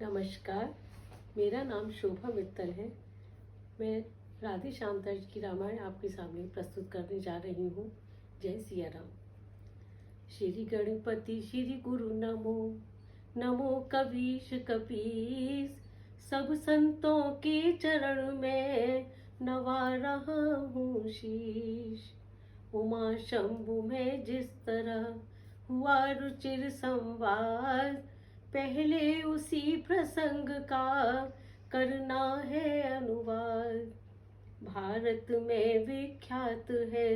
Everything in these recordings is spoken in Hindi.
नमस्कार। मेरा नाम शोभा मित्तल है। मैं राधे श्याम तर्ज की रामायण आपके सामने प्रस्तुत करने जा रही हूँ। जय सिया राम। श्री गणपति श्री गुरु नमो, नमो कबीश कपीस। सब संतों के चरण में नवा रहा हूँ शीश। उमा शंभु में जिस तरह हुआ रुचिर संवाद, पहले उसी प्रसंग का करना है अनुवाद। भारत में विख्यात है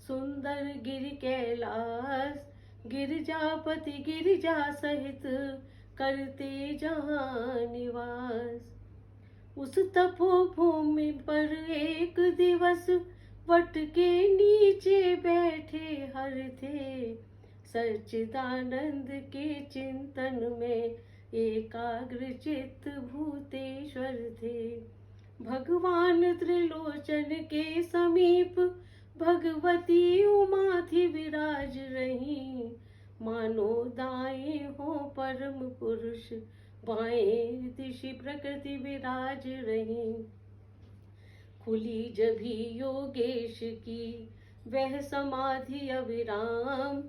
सुंदर गिर कैलाश, गिरजापति गिरिजा सहित करते जहाँ निवास। उस तपोभूमि पर एक दिवस वट के नीचे बैठे हर थे, सच्चिदानंद के चिंतन में एकाग्र चित्त भूतेश्वर थे। भगवान त्रिलोचन के समीप भगवती उमा थी विराज रही, मानो दाएं हो परम पुरुष, बाएं दिशि प्रकृति विराज रही। खुली जभी योगेश की वह समाधि अविराम,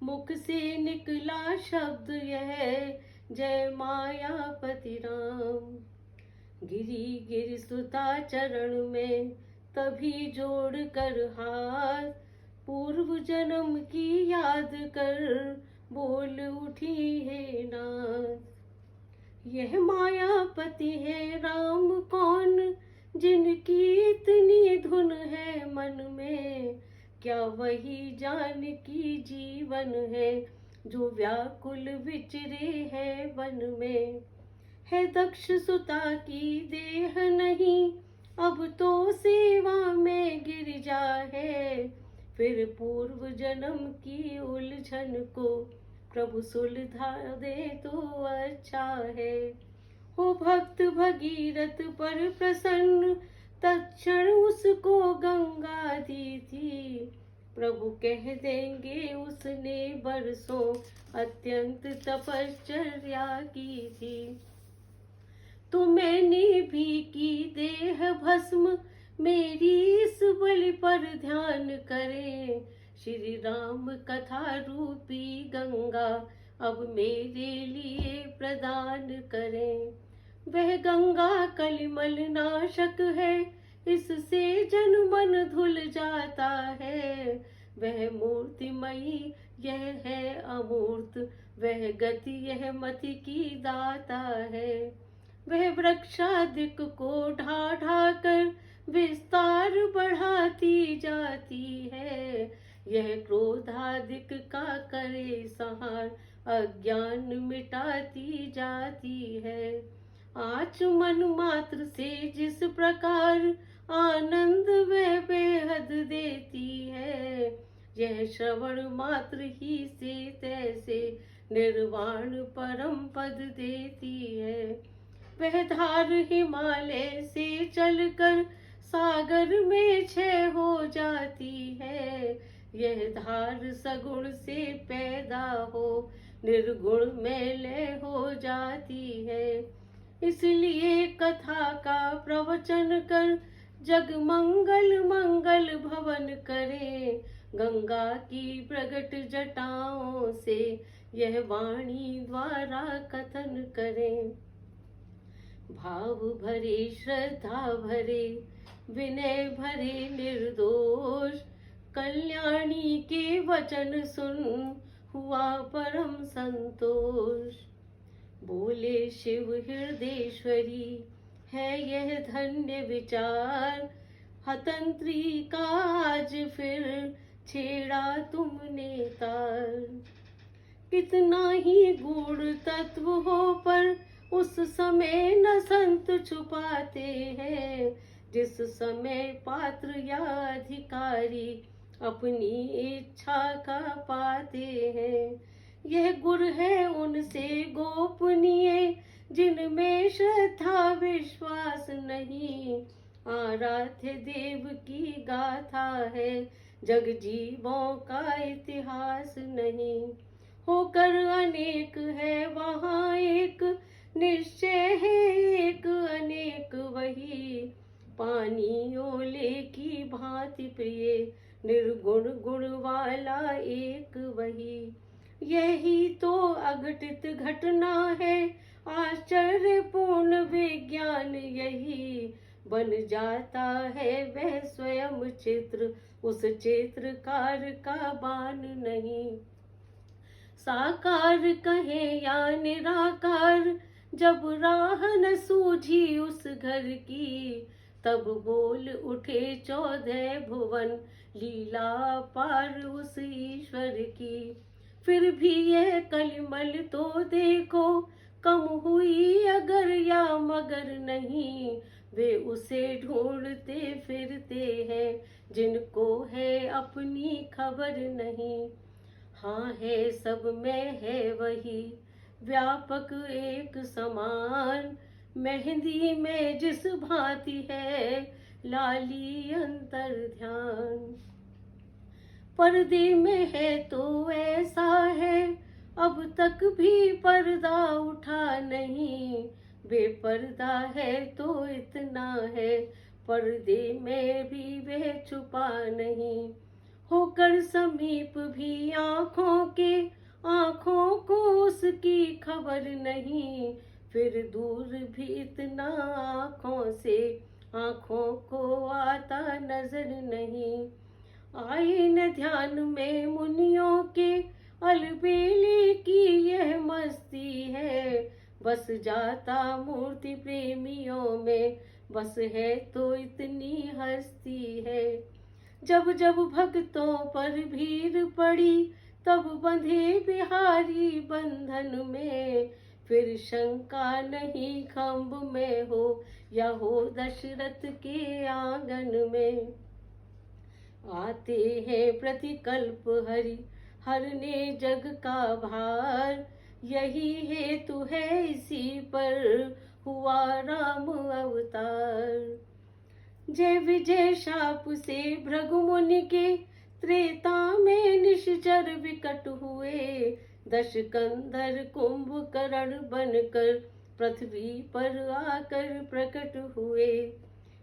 मुख से निकला शब्द यह जय मायापति राम। गिरी गिर सुता चरण में तभी जोड़ कर हाथ, पूर्व जन्म की याद कर बोल उठी है नाथ। यह मायापति है राम कौन, जिनकी इतनी धुन है मन में, क्या वही जानकी जीवन है जो व्याकुल विचरे है वन में। है दक्ष सुता की देह नहीं, अब तो सेवा में गिरिजा है, फिर पूर्व जन्म की उलझन को प्रभु सुलझा दे तो अच्छा है। हो भक्त भगीरथ पर प्रसन्न, तत्क्षण उसको गंगा दी थी, प्रभु कह देंगे उसने बरसों अत्यंत तपश्चर्या की थी। तो मैंने भी की देह भस्म, मेरी इस बलि पर ध्यान करें। श्री राम कथा रूपी गंगा अब मेरे लिए प्रदान करें। वह गंगा कलिमल नाशक है, इससे जन मन धुल जाता है। वह मूर्तिमयी यह है अमूर्त, वह गति यह मति की दाता है। वह वृक्षादिक को ढा ढा कर विस्तार बढ़ाती जाती है, यह क्रोधादिक का करे संहार, अज्ञान मिटाती जाती है। आचमन मात्र से जिस प्रकार आनंद वह बेहद देती है, यह श्रवण मात्र ही से तैसे निर्वाण परम पद देती है। वह धार हिमालय से चलकर सागर में क्षय हो जाती है, यह धार सगुण से पैदा हो निर्गुण में लय हो जाती है। इसलिए कथा का प्रवचन कर जग मंगल मंगल भवन करे, गंगा की प्रगट जटाओं से यह वाणी द्वारा कथन करें। भाव भरे श्रद्धा भरे विनय भरे निर्दोष, कल्याणी के वचन सुन हुआ परम संतोष। बोले शिव हृदयेश्वरी है यह धन्य विचार, हतंत्री का आज फिर छेड़ा तुमने तार। कितना ही गूढ़ तत्व हो पर उस समय न संत छुपाते हैं, जिस समय पात्र या अधिकारी अपनी इच्छा का पाते हैं। यह गुर है उनसे गोपनीय, जिनमें श्रद्धा विश्वास नहीं। आराध्य देव की गाथा है, जग जीवों का इतिहास नहीं। होकर अनेक है वहाँ एक, निश्चय है एक अनेक वही, पानी ओले की भांति प्रिय, निर्गुण गुण वाला एक वही। यही तो अघटित घटना है, आश्चर्यपूर्ण विज्ञान यही। बन जाता है वह स्वयं चित्र, उस चित्रकार का बान नहीं। साकार कहे या निराकार, जब राह न सूझी उस घर की, तब बोल उठे 14 भुवन, लीला पार उस ईश्वर की। फिर भी यह कलिमल तो देखो, कम हुई अगर या मगर नहीं। वे उसे ढूंढते फिरते हैं, जिनको है अपनी खबर नहीं। हाँ है सब में है वही, व्यापक एक समान, मेहंदी में जिस भांति है, लाली अंतर ध्यान। पर्दे में है तो ऐसा है, अब तक भी पर्दा उठा नहीं। बेपर्दा है तो इतना है, पर्दे में भी वह छुपा नहीं। होकर समीप भी आँखों के, आँखों को उसकी खबर नहीं। फिर दूर भी इतना आँखों से, आँखों को आता नजर नहीं। आए न ध्यान में मुनियों के, अलबेले की यह मस्ती है। बस जाता मूर्ति प्रेमियों में, बस है तो इतनी हस्ती है। जब जब भक्तों पर भीड़ पड़ी, तब बंधे बिहारी बंधन में। फिर शंका नहीं खम्भ में हो, या हो दशरथ के आंगन में। आते हैं प्रतिकल्प हरि, हरने जग का भार। यही हेतु है इसी पर हुआ राम अवतार। जय विजय शाप से भृगु मुनि के, त्रेता में निश्चर विकट हुए। दश कंधर कुंभकर्ण बनकर, पृथ्वी पर आकर प्रकट हुए।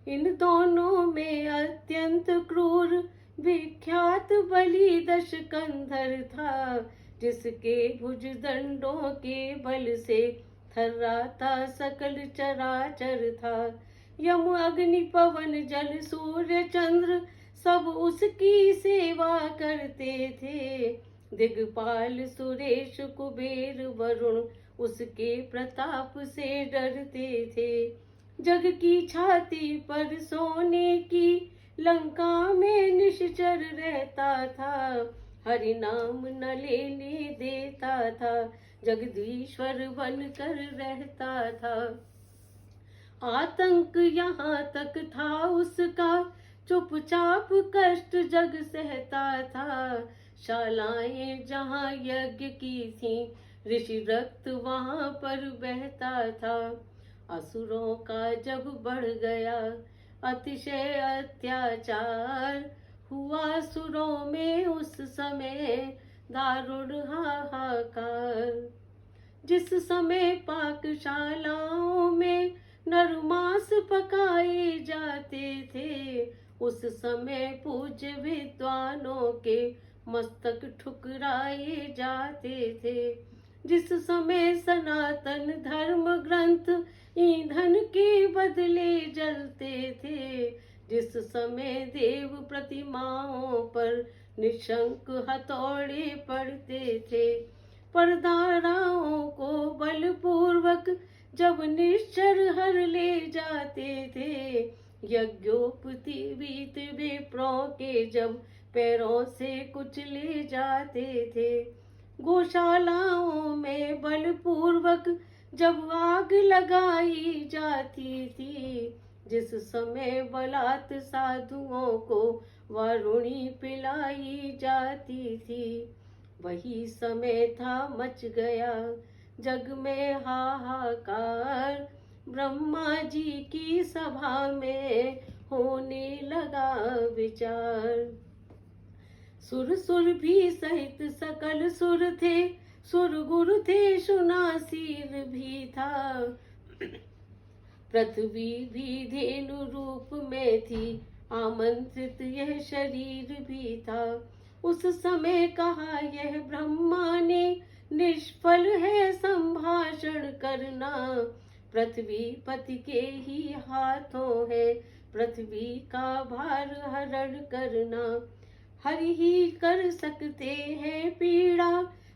इन दोनों में अत्यंत क्रूर, विख्यात बलि दश कंधर था। जिसके भुजदंडों के बल से, थर्राता सकल चराचर था। यम अग्नि पवन जल सूर्य चंद्र, सब उसकी सेवा करते थे। दिग्पाल सुरेश कुबेर वरुण, उसके प्रताप से डरते थे। जग की छाती पर सोने की, लंका में निश्चर रहता था। हरि नाम न लेने देता था, जगदीश्वर बनकर रहता था। आतंक यहाँ तक था उसका, चुपचाप कष्ट जग सहता था। शालाएं जहाँ यज्ञ की थी, ऋषि रक्त वहाँ पर बहता था। असुरों का जब बढ़ गया अतिशय अत्याचार, हुआ सुरों में उस समय दारुण हाहाकार। जिस समय पाकशालाओं में नर मांस पकाए जाते थे, उस समय पूज्य विद्वानों के मस्तक ठुकराए जाते थे। जिस समय सनातन धर्म ग्रंथ ईंधन के बदले जलते थे, जिस समय देव प्रतिमाओं पर निशंक हथौड़े पड़ते थे। परदाराओं को बलपूर्वक जब निश्चर हर ले जाते थे, यज्ञोपवीत विप्रों के जब पैरों से कुचले जाते थे। गौशालाओं में बलपूर्वक जब आग लगाई जाती थी, जिस समय बलात् साधुओं को वारुणी पिलाई जाती थी। वही समय था मच गया जग में हाहाकार, ब्रह्मा जी की सभा में होने लगा विचार। सुर सुर भी सहित सकल सुर थे, सुर गुरु थे सुना सीर भी था, पृथ्वी भी धेनु रूप में थी, आमंत्रित यह शरीर भी था। उस समय कहा यह ब्रह्मा ने, निष्फल है संभाषण करना, पृथ्वी पति के ही हाथों है, पृथ्वी का भार हरण करना। हरि ही कर सकते हैं पीड़ा,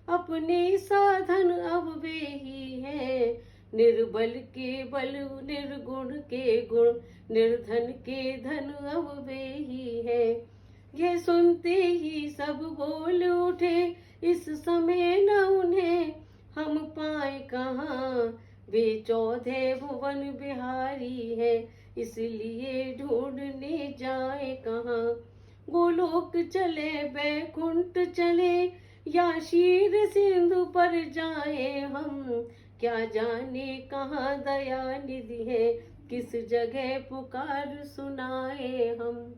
अपने साधन अब वे ही हैं, निर्बल के बल निर्गुण के गुण, निर्धन के धन अब वे ही हैं। यह सुनते ही सब बोल उठे, इस समय न उन्हें हम पाए कहाँ, वे 14 भुवन बिहारी है, इसलिए ढूंढने जाए कहाँ। गोलोक चले बैकुंठ चले, या क्षीर सिंधु पर जाए हम, क्या जाने कहाँ दया निधि है, किस जगह पुकार सुनाए हम।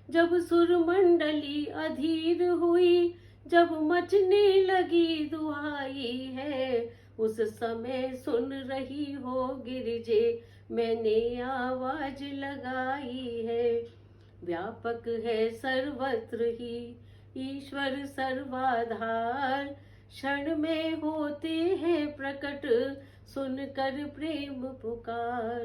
जब सुर मंडली अधीर हुई, जब मचने लगी दुहाई है, उस समय सुन रही हो गिरजे, मैंने आवाज लगाई है। व्यापक है सर्वत्र ही ईश्वर सर्वाधार, क्षण में होते हैं प्रकट, सुनकर प्रेम पुकार।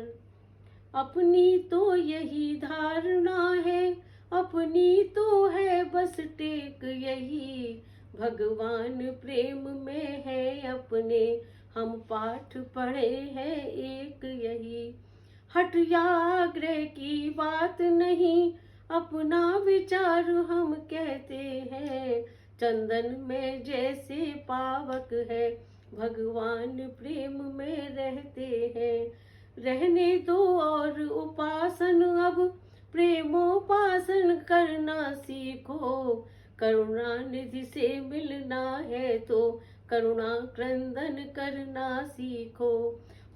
अपनी तो यही धारणा है, अपनी तो है बस टेक यही, भगवान प्रेम में है अपने, हम पाठ पढ़े हैं एक यही। हट या आग्रह की बात नहीं, अपना विचार हम कहते हैं, चंदन में जैसे पावक है, भगवान प्रेम में रहते हैं। रहने दो और उपासन अब, प्रेमोपासन करना सीखो, करुणा निधि से मिलना है तो करुणा क्रंदन करना सीखो।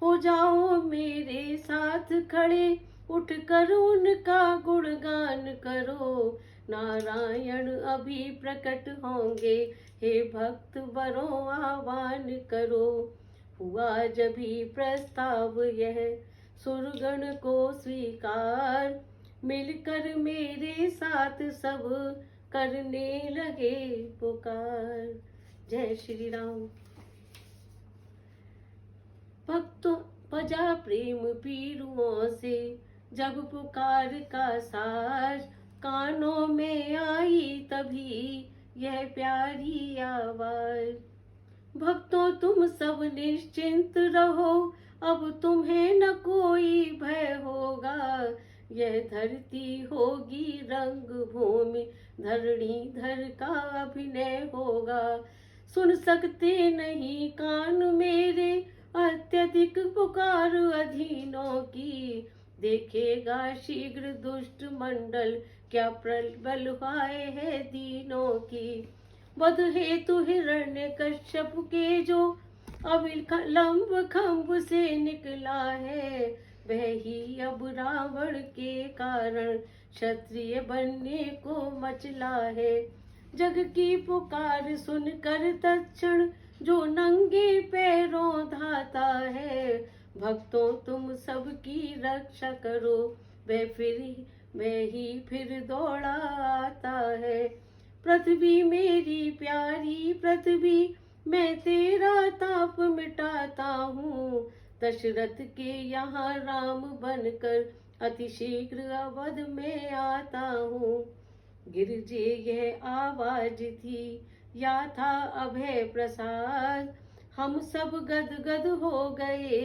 हो जाओ मेरे साथ खड़े, उठकर उनका गुणगान करो, नारायण अभी प्रकट होंगे, हे भक्त वरों आह्वान करो। हुआ जभी प्रस्ताव यह सुरगण को स्वीकार, मिलकर मेरे साथ सब करने लगे पुकार। जय श्री राम। भक्तों बजा प्रेम पीरुओं से, जब पुकार का साज कानों में आई, तभी यह प्यारी आवाज। भक्तों तुम सब निश्चिंत रहो, अब तुम्हें न कोई भय होगा, यह धरती होगी रंग भूमि, धरणीधर का अभिनय होगा। सुन सकते नहीं कान मेरे, अत्यधिक पुकार अधीनों की, देखेगा शीघ्र दुष्ट मंडल, क्या प्रबल हुए है दीनों की। वध हेतु हिरण्य कश्यप के जो अविलंब खंभ से निकला है, वह ही अब रावण के कारण क्षत्रिय बनने को मचला है। जग की पुकार सुनकर तत्क्षण जो नंगे पैरों धाता है, भक्तों तुम सबकी रक्षा करो, वह ही फिर दौड़ा आता है। पृथ्वी मेरी प्यारी पृथ्वी, मैं तेरा ताप मिटाता हूँ, दशरथ के यहाँ राम बनकर अति शीघ्र अवध में आता हूँ। गिरजे यह आवाज थी, या था अभय प्रसाद, हम सब गदगद हो गए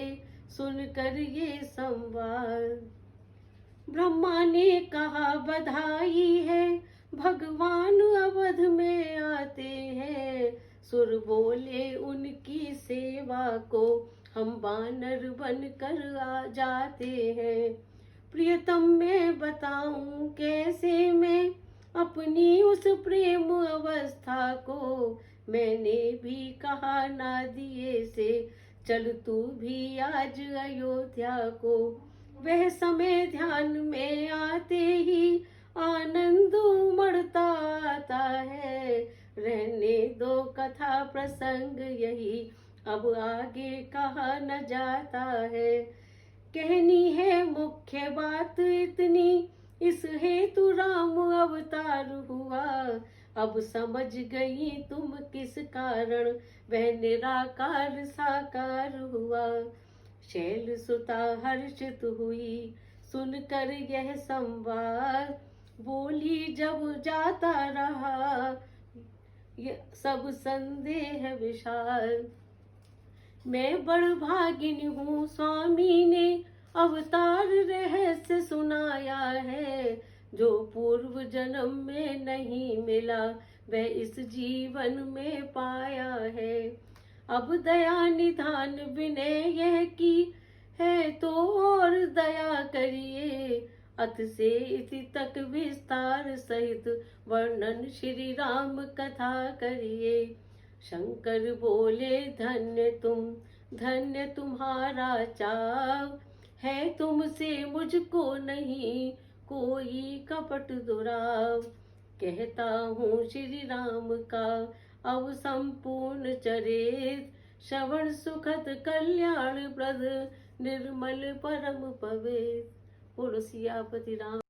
सुनकर ये संवाद। ब्रह्मा ने कहा बधाई है, भगवान अवध में आते हैं, सुर बोले उनकी सेवा को, हम बानर बनकर आ जाते हैं। प्रियतम मैं बताऊं कैसे मैं अपनी उस प्रेम अवस्था को, मैंने भी कहा ना दिए से, चल तू भी आज अयोध्या को। वह समय ध्यान में आते ही आनंद उमड़ता आता है, रहने दो कथा प्रसंग यही, अब आगे कहा न जाता है। कहनी है मुख्य बात इतनी, इस हेतु राम अवतार हुआ। अब समझ गई तुम किस कारण वह निराकार साकार हुआ। शैल सुता हर्षित हुई सुनकर यह संवाद, बोली जब जाता रहा ये सब संदेह विशाल। मैं बड़भागिन हूँ स्वामी ने अवतार रहस्य सुनाया है, जो पूर्व जन्म में नहीं मिला वह इस जीवन में पाया है। अब दया निधान विनय यह की है तो और दया करिए, अत से इति तक विस्तार सहित वर्णन श्री राम कथा करिए। शंकर बोले धन्य तुम्हारा चाव है, तुमसे मुझको नहीं कोई कपट दुराव। कहता हूँ श्री राम का अब संपूर्ण चरित, श्रवण सुखद कल्याण प्रद निर्मल परम पवित्र। बोलो सियापति राम।